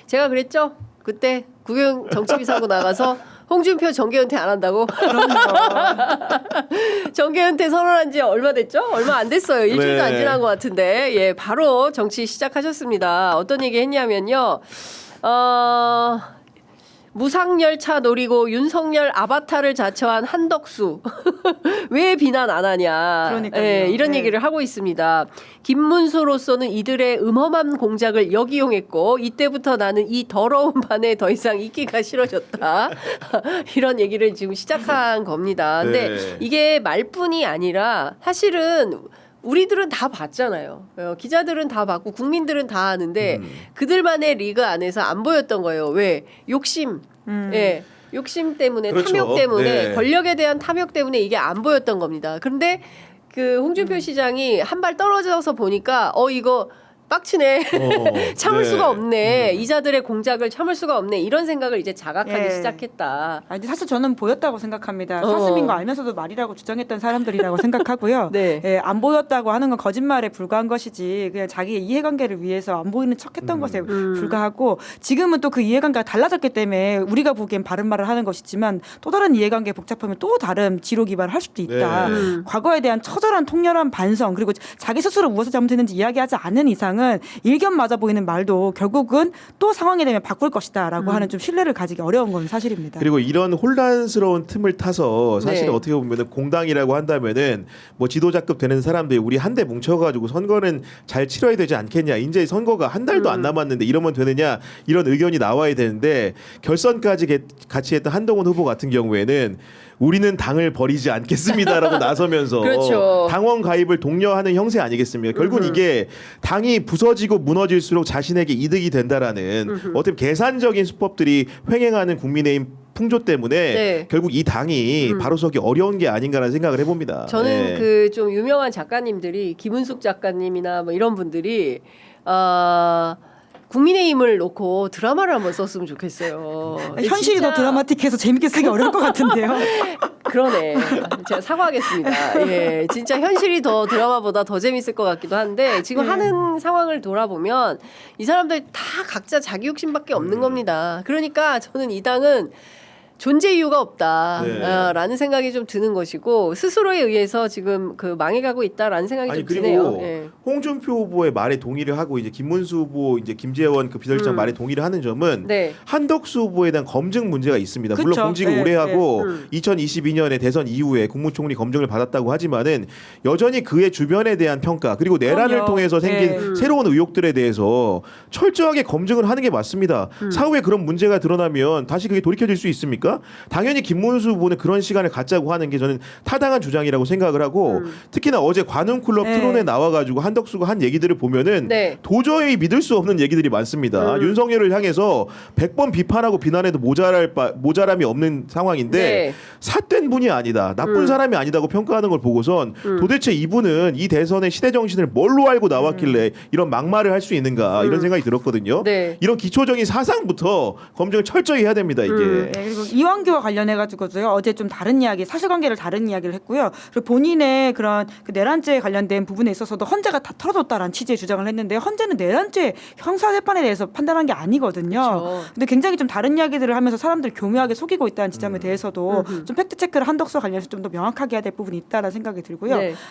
제가 그랬죠. 그때 국영 정치비사고 나가서 홍준표 정계은퇴 안 한다고. 정계은퇴 선언한 지 얼마 됐죠? 얼마 안 됐어요. 일주일도 안 지난 것 같은데. 예, 바로 정치 시작하셨습니다. 어떤 얘기 했냐면요. 무상열차 노리고 윤석열 아바타를 자처한 한덕수 왜 비난 안 하냐. 그러니까요. 예, 이런 네. 얘기를 하고 있습니다. 김문수로서는 이들의 음험한 공작을 역이용했고 이때부터 나는 이 더러운 반에 더 이상 있기가 싫어졌다. 이런 얘기를 지금 시작한 겁니다. 근데 네. 이게 말뿐이 아니라 사실은 우리들은 다 봤잖아요. 기자들은 다 봤고 국민들은 다 아는데 그들만의 리그 안에서 안 보였던 거예요. 왜? 욕심. 예. 욕심 때문에 그렇죠. 탐욕 때문에 네. 권력에 대한 탐욕 때문에 이게 안 보였던 겁니다. 그런데 그 홍준표 시장이 한 발 떨어져서 보니까 이거 빡치네. 참을 네. 수가 없네. 이자들의 공작을 참을 수가 없네. 이런 생각을 이제 자각하기 예. 시작했다. 아니, 사실 저는 보였다고 생각합니다. 사슴인 거 알면서도 말이라고 주장했던 사람들이라고 생각하고요. 네. 예, 안 보였다고 하는 건 거짓말에 불과한 것이지 그냥 자기의 이해관계를 위해서 안 보이는 척했던 것에 불과하고 지금은 또 그 이해관계가 달라졌기 때문에 우리가 보기엔 바른 말을 하는 것이지만 또 다른 이해관계에 복잡하면 또 다른 지로 기반을 할 수도 있다. 네. 과거에 대한 처절한 통렬한 반성 그리고 자기 스스로 무엇을 잘못했는지 이야기하지 않는 이상은 일견 맞아 보이는 말도 결국은 또 상황이 되면 바꿀 것이다라고 하는 좀 신뢰를 가지기 어려운 건 사실입니다. 그리고 이런 혼란스러운 틈을 타서 사실 네. 어떻게 보면 공당이라고 한다면은 뭐 지도자급 되는 사람들이 우리 한데 뭉쳐가지고 선거는 잘 치러야 되지 않겠냐. 이제 선거가 한 달도 안 남았는데 이러면 되느냐 이런 의견이 나와야 되는데 결선까지 같이 했던 한동훈 후보 같은 경우에는 우리는 당을 버리지 않겠습니다라고 나서면서 그렇죠. 당원 가입을 독려하는 형세 아니겠습니까? 결국 이게 당이 부서지고 무너질수록 자신에게 이득이 된다라는 어떤 계산적인 수법들이 횡행하는 국민의힘 풍조 때문에 네. 결국 이 당이 바로 서기 어려운 게 아닌가라는 생각을 해봅니다. 저는 네. 그 좀 유명한 작가님들이 김은숙 작가님이나 뭐 이런 분들이 국민의힘을 놓고 드라마를 한번 썼으면 좋겠어요. 현실이 더 진짜 드라마틱해서 재밌게 쓰기 어려울 것 같은데요. 그러네. 제가 사과하겠습니다. 예, 진짜 현실이 더 드라마보다 더 재밌을 것 같기도 한데 지금 하는 상황을 돌아보면 이 사람들 다 각자 자기 욕심밖에 없는 겁니다. 그러니까 저는 이 당은 존재 이유가 없다라는 생각이 좀 드는 것이고 스스로에 의해서 지금 그 망해가고 있다라는 생각이 아니 좀 그리고 드네요. 예. 홍준표 후보의 말에 동의를 하고 이제 김문수 후보 이제 김재원 그 비서실장 말에 동의를 하는 점은 네. 한덕수 후보에 대한 검증 문제가 있습니다. 물론 그쵸. 공직을 네, 오래 하고 네. 2022년에 대선 이후에 국무총리 검증을 받았다고 하지만은 여전히 그의 주변에 대한 평가 그리고 내란을 그럼요. 통해서 생긴 네. 새로운 의혹들에 대해서 철저하게 검증을 하는 게 맞습니다. 사후에 그런 문제가 드러나면 다시 그게 돌이켜질 수 있습니까? 당연히 김문수 후보는 그런 시간을 갖자고 하는 게 저는 타당한 주장이라고 생각을 하고 특히나 어제 관훈클럽 네. 토론에 나와가지고 한덕수가 한 얘기들을 보면은 네. 도저히 믿을 수 없는 얘기들이 많습니다. 윤석열을 향해서 100번 비판하고 비난해도 모자람이 없는 상황인데 네. 삿된 분이 아니다. 나쁜 사람이 아니다고 평가하는 걸 보고선 도대체 이분은 이 대선의 시대 정신을 뭘로 알고 나왔길래 이런 막말을 할 수 있는가 이런 생각이 들었거든요. 네. 이런 기초적인 사상부터 검증을 철저히 해야 됩니다. 이게. 네, 그리고 이완규와 관련해가지고도요 어제 좀 다른 이야기, 사실관계를 다른 이야기를 했고요. 그리고 본인의 그런 그 내란죄에 관련된 부분에 있어서도 헌재가 다 털어뒀다라는 취지의 주장을 했는데 헌재는 내란죄 형사재판에 대해서 판단한 게 아니거든요. 그렇죠. 근데 굉장히 좀 다른 이야기들을 하면서 사람들 교묘하게 속이고 있다는 지점에 대해서도 좀 팩트 체크를 한덕수와 관련해서 좀 더 명확하게 해야 될 부분이 있다라는 생각이 들고요. 네.